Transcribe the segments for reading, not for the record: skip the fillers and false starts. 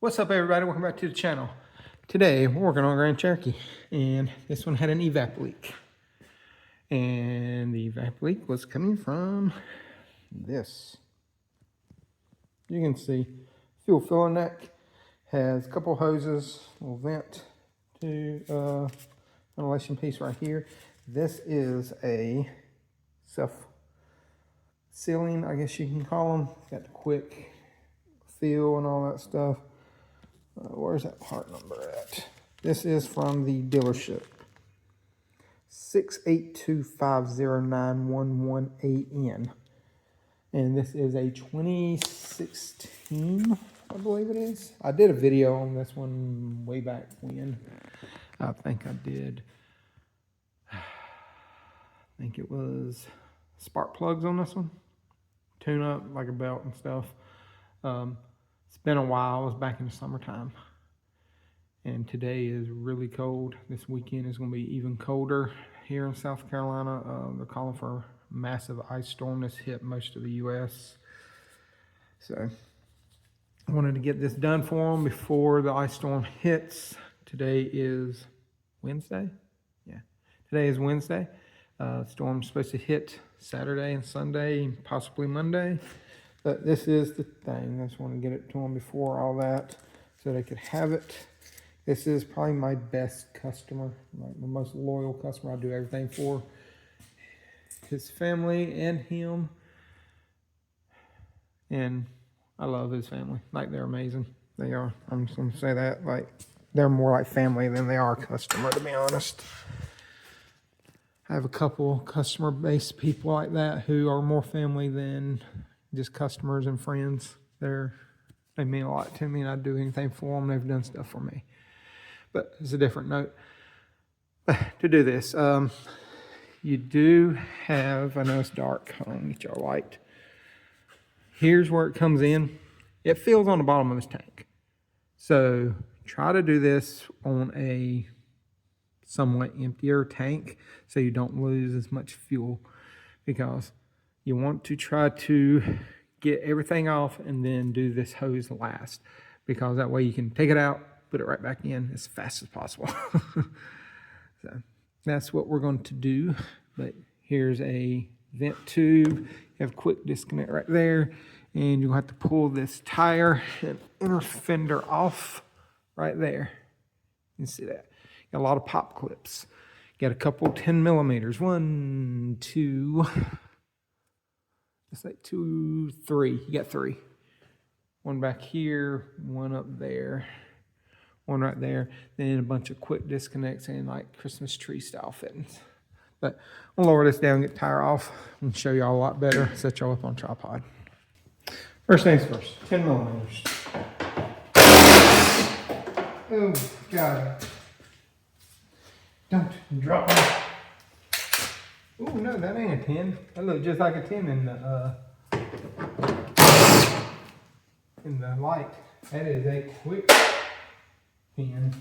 What's up, everybody? Welcome back to the channel. Today we're working on a Grand Cherokee, and this one had an evap leak. And the evap leak was coming from this. You can see fuel filler neck has a couple hoses, little vent to ventilation piece right here. This is a self-sealing, I guess you can call them. Got the quick feel and all that stuff. Where's that part number at? This is from the dealership. 682509118N. And this is a 2016, I believe it is. I did a video on this one way back when. I think it was spark plugs on this one. Tune up like a belt and stuff. It's been a while. It was back in the summertime. And today is really cold. This weekend is going to be even colder here in South Carolina. They're calling for a massive ice storm that's hit most of the U.S. So I wanted to get this done for them before the ice storm hits. Today is Wednesday. Yeah, today is Wednesday. Storm's supposed to hit Saturday and Sunday, possibly Monday. But this is the thing. I just want to get it to them before all that so they could have it. This is probably my best customer, my most loyal customer. I do everything for his family and him. And I love his family. Like, they're amazing. They are. I'm just going to say that. Like, they're more like family than they are a customer, to be honest. I have a couple customer-based people like that who are more family than just customers and friends. They mean a lot to me, and I'd do anything for them. They've done stuff for me. But it's a different note. To do this, you do have, I know it's dark, I'll get y'all light. Here's where it comes in. It fills on the bottom of this tank. So try to do this on a somewhat emptier tank so you don't lose as much fuel, because you want to try to get everything off and then do this hose last, because that way you can take it out, put it right back in as fast as possible. So that's what we're going to do. But here's a vent tube. You have a quick disconnect right there, and you'll have to pull this tire and inner fender off right there. You can see that. Got a lot of pop clips. Got a couple 10 millimeters. 1, 2. It's like 2, 3. You got 3. One back here, one up there, one right there. Then a bunch of quick disconnects and like Christmas tree style fittings. But I'll lower this down, get the tire off, and show y'all a lot better. Set y'all up on tripod. First things first, 10 millimeters. Oh, God. Don't drop me. Oh, no, that ain't a 10. That looks just like a 10 in the light. That is a quick 10.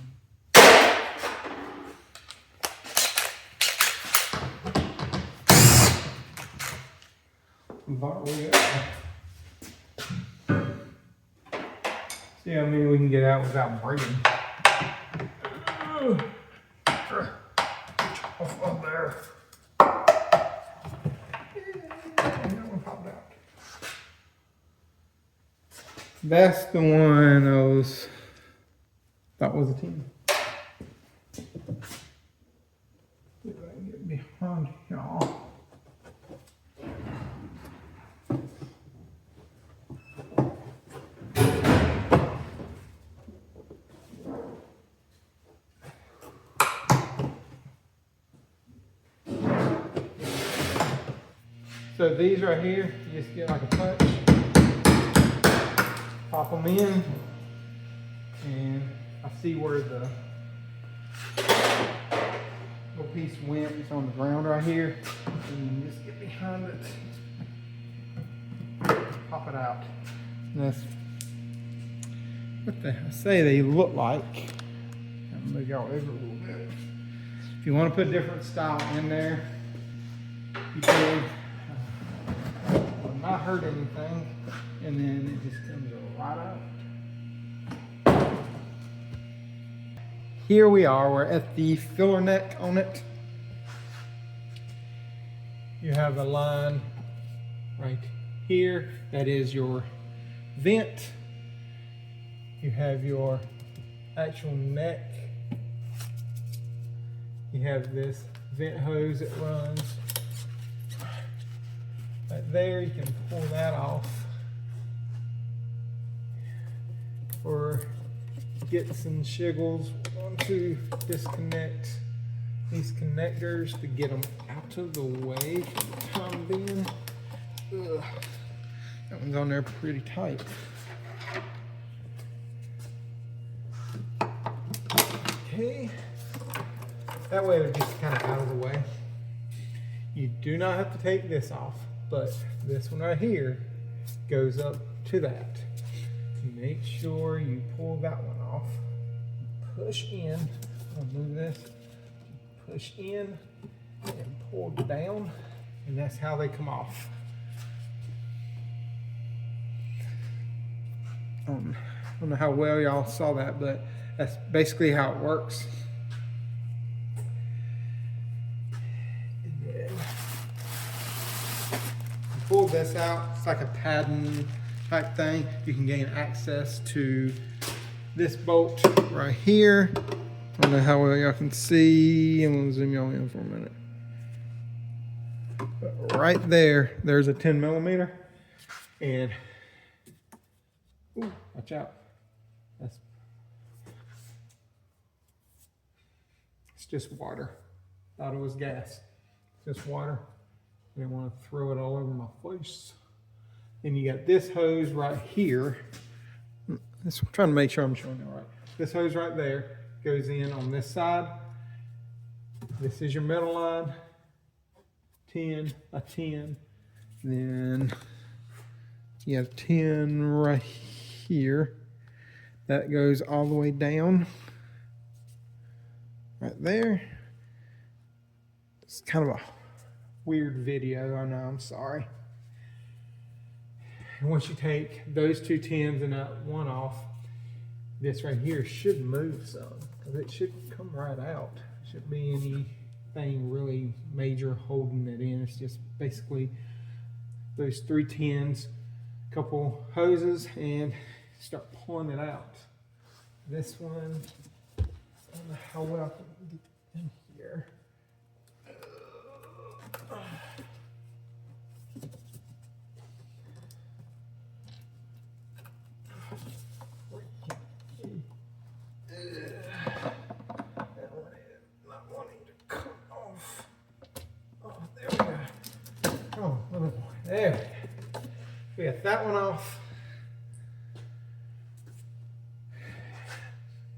See how many we can get out without breaking. Off up there. That one popped out. That's the one I thought was a 10. See if I can get behind y'all. So these right here, you just get like a punch, pop them in, and I see where the little piece went. It's on the ground right here, and you just get behind it, pop it out. And that's what I say they look like. I'll move y'all over a little bit. If you want to put a different style in there, you can. Not hurt anything, and then it just comes right out. here we are. We're at the filler neck on it. You have a line right here. That is your vent. You have your actual neck. You have this vent hose that runs right there. You can pull that off. Or gets and shiggles, want to disconnect these connectors to get them out of the way for the time being. Ugh. That one's on there pretty tight. Okay, that way they're just kind of out of the way. You do not have to take this off, but this one right here goes up to that. Make sure you pull that one off. Push in. I'll move this. Push in and pull down, and that's how they come off. I don't know how well y'all saw that, but that's basically how it works. And then pull this out. It's like a padding type thing. You can gain access to this bolt right here. I don't know how well y'all can see. I'm gonna zoom y'all in for a minute. But right there, there's a 10 millimeter. And ooh, watch out. It's just water. Thought it was gas. It's just water. I didn't want to throw it all over my face. Then you got this hose right here. I'm trying to make sure I'm showing it right. This hose right there goes in on this side. This is your metal line. 10, a 10. Then you have 10 right here. That goes all the way down. Right there. It's kind of a weird video, I know, I'm sorry. And once you take those two 10s and that one off, this right here should move some, because it should come right out. Shouldn't be anything really major holding it in. It's just basically those 3 10s, a couple hoses, and start pulling it out. This one, I don't know how well I can get in here. Not wanting to come off. Oh, there we go. Oh, a little more. There we go. We got that one off.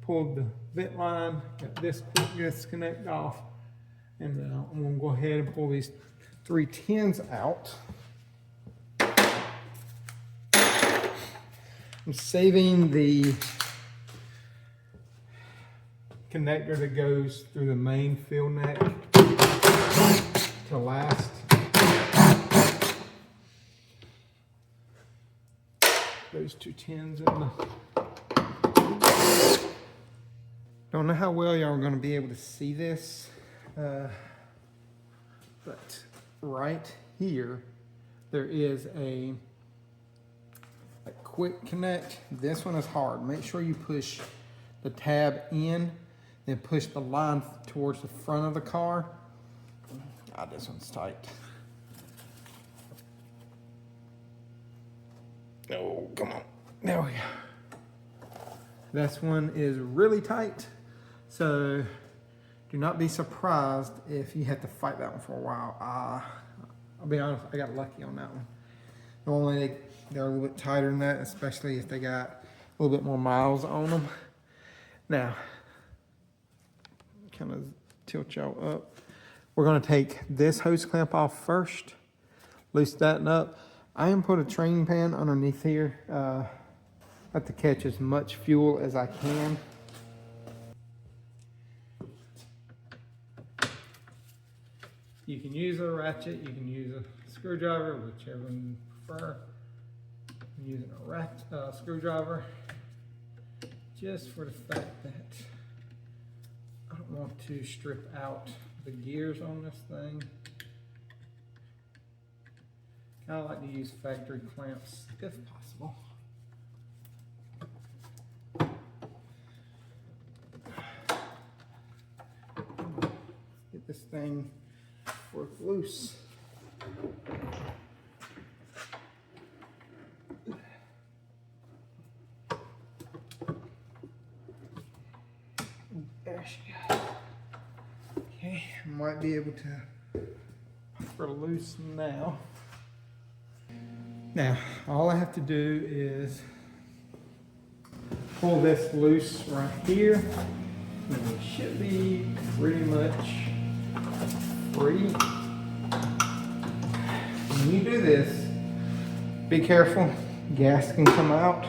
Pulled the vent line, got this quick disconnect off, and now I'm gonna go ahead and pull these 3 10s out. I'm saving the connector that goes through the main fill neck to last. Those 2 10s in the. Don't know how well y'all are going to be able to see this, but right here there is a quick connect. This one is hard. Make sure you push the tab in, then push the line towards the front of the car. Ah, this one's tight. Oh, come on. There we go. This one is really tight. So do not be surprised if you have to fight that one for a while. I'll be honest, I got lucky on that one. Normally they're a little bit tighter than that, especially if they got a little bit more miles on them. Now, kind of tilt y'all up. We're gonna take this hose clamp off first, loosen that up. I am put a training pan underneath here. I have to catch as much fuel as I can. You can use a ratchet, you can use a screwdriver, whichever you prefer. I'm using a screwdriver just for the fact that want to strip out the gears on this thing. I like to use factory clamps if possible. Get this thing work loose. There she goes. Okay, I might be able to pop her loose now. Now, all I have to do is pull this loose right here, and it should be pretty much free. When you do this, be careful, gas can come out.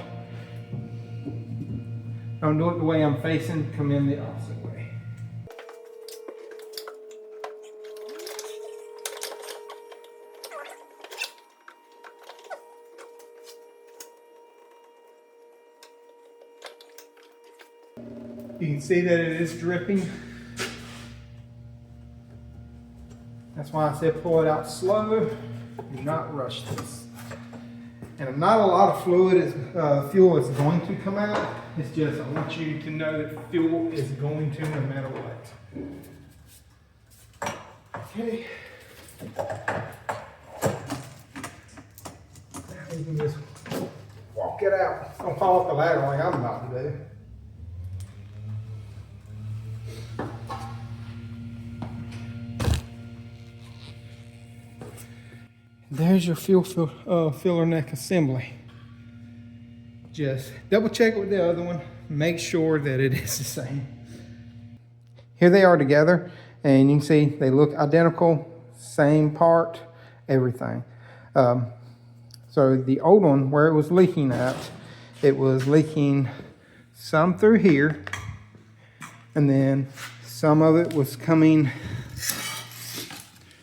Don't do it the way I'm facing, come in the opposite way. You can see that it is dripping. That's why I said pull it out slow. Do not rush this. And not a lot of fuel is going to come out. It's just I want you to know that fuel is going to no matter what. Okay. Now you can just walk it out. Don't fall off the ladder like I'm about to do. There's your fuel filler neck assembly. Just double check it with the other one. Make sure that it is the same. Here they are together, and you can see they look identical, same part, everything. So the old one, where it was leaking at, it was leaking some through here, and then some of it was coming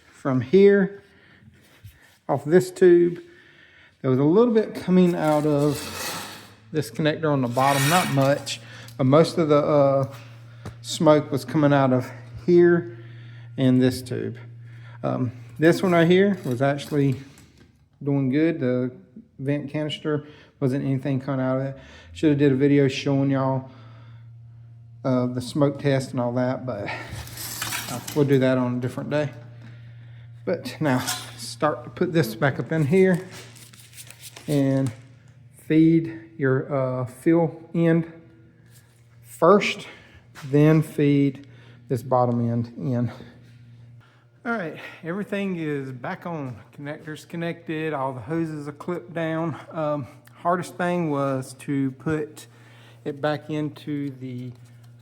from here off this tube. There was a little bit coming out of this connector on the bottom, not much, but most of the smoke was coming out of here and this tube. This one right here was actually doing good. The vent canister wasn't anything coming out of it. Should have did a video showing y'all the smoke test and all that, but we'll do that on a different day. But now, start to put this back up in here and feed your fuel end first, then feed this bottom end in. All right, everything is back on. Connectors connected, all the hoses are clipped down. Hardest thing was to put it back into the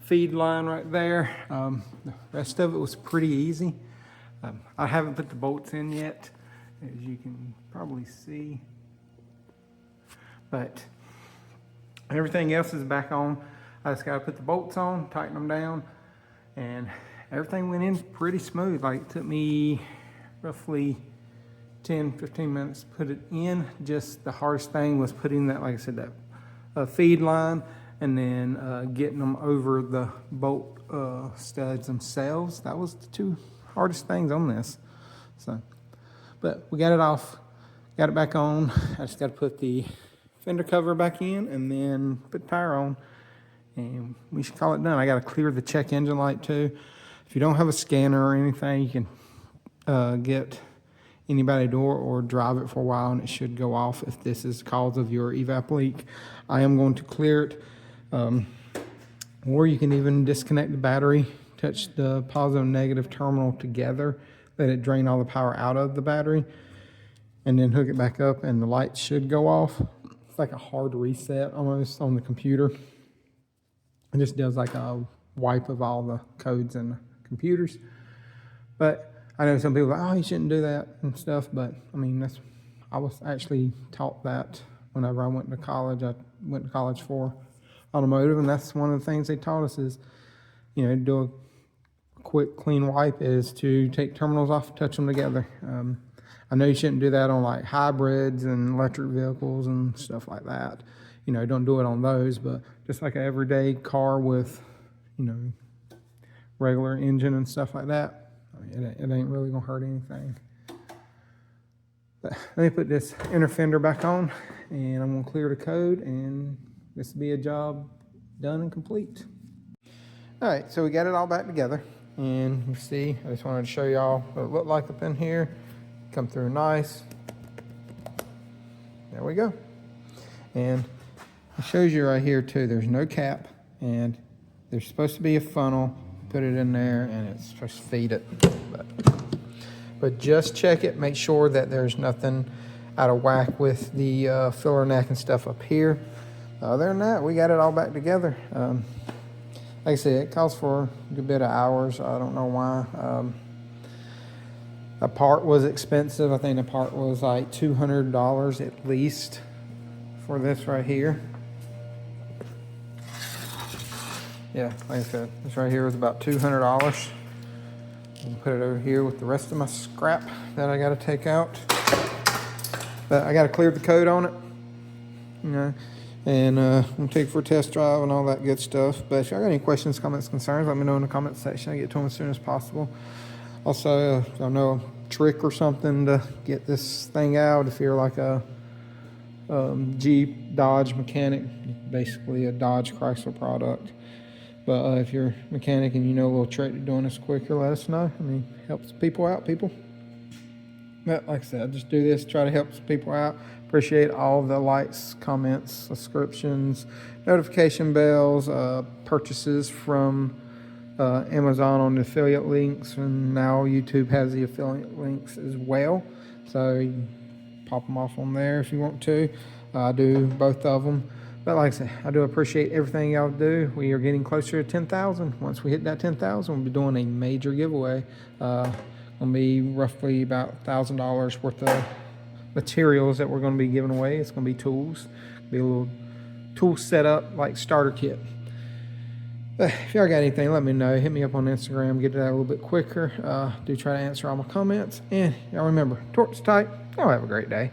feed line right there. The rest of it was pretty easy. I haven't put the bolts in yet, as you can probably see, but everything else is back on. I just got to put the bolts on, tighten them down, and everything went in pretty smooth. Like, it took me roughly 10-15 minutes to put it in. Just the hardest thing was putting that, like I said, that feed line, and then getting them over the bolt studs themselves. That was the two hardest things on this. So, but we got it off, got it back on. I just got to put the fender cover back in and then put the tire on, and we should call it done. I got to clear the check engine light too. If you don't have a scanner or anything, you can get anybody door or drive it for a while, and it should go off if this is the cause of your evap leak. I am going to clear it, or you can even disconnect the battery, touch the positive and negative terminal together, let it drain all the power out of the battery, and then hook it back up, and the light should go off. It's like a hard reset almost on the computer. It just does like a wipe of all the codes in the computers. But I know some people are like, oh, you shouldn't do that and stuff, but I mean, I was actually taught that whenever I went to college. I went to college for automotive, and that's one of the things they taught us is, you know, do a quick clean wipe is to take terminals off, touch them together. I know you shouldn't do that on like hybrids and electric vehicles and stuff like that. You know, don't do it on those, but just like an everyday car with, you know, regular engine and stuff like that, I mean, it ain't really gonna hurt anything. But let me put this inner fender back on, and I'm gonna clear the code, and this will be a job done and complete. All right, so we got it all back together, and you see, I just wanted to show y'all what it looked like up in here. Come through nice. There we go. And it shows you right here too, there's no cap, and there's supposed to be a funnel. Put it in there, and it's supposed to feed it. But just check it, make sure that there's nothing out of whack with the filler neck and stuff up here. Other than that, we got it all back together. Like I said, it calls for a good bit of hours. I don't know why. The part was expensive. I think the part was like $200 at least for this right here. Yeah, like I said, this right here was about $200. I'll put it over here with the rest of my scrap that I got to take out. But I got to clear the code on it, you know, and I'm gonna take it for a test drive and all that good stuff. But if y'all got any questions, comments, concerns, let me know in the comment section. I get to them as soon as possible. Also, if y'all know a trick or something to get this thing out, if you're like a Jeep, Dodge mechanic, basically a Dodge Chrysler product. But if you're a mechanic and you know a little trick to doing this quicker, let us know. I mean, helps people out, people. But like I said, I just do this, try to help people out. Appreciate all the likes, comments, subscriptions, notification bells, purchases from Amazon on the affiliate links, and now YouTube has the affiliate links as well. So you can pop them off on there if you want to. I do both of them. But like I said, I do appreciate everything y'all do. We are getting closer to 10,000. Once we hit that 10,000, we'll be doing a major giveaway. Gonna be roughly about $1,000 worth of materials that we're gonna be giving away. It's gonna be tools. Be a little tool setup like starter kit. If y'all got anything, let me know. Hit me up on Instagram. Get to that a little bit quicker. Do try to answer all my comments. And y'all remember, torque's tight. Y'all have a great day.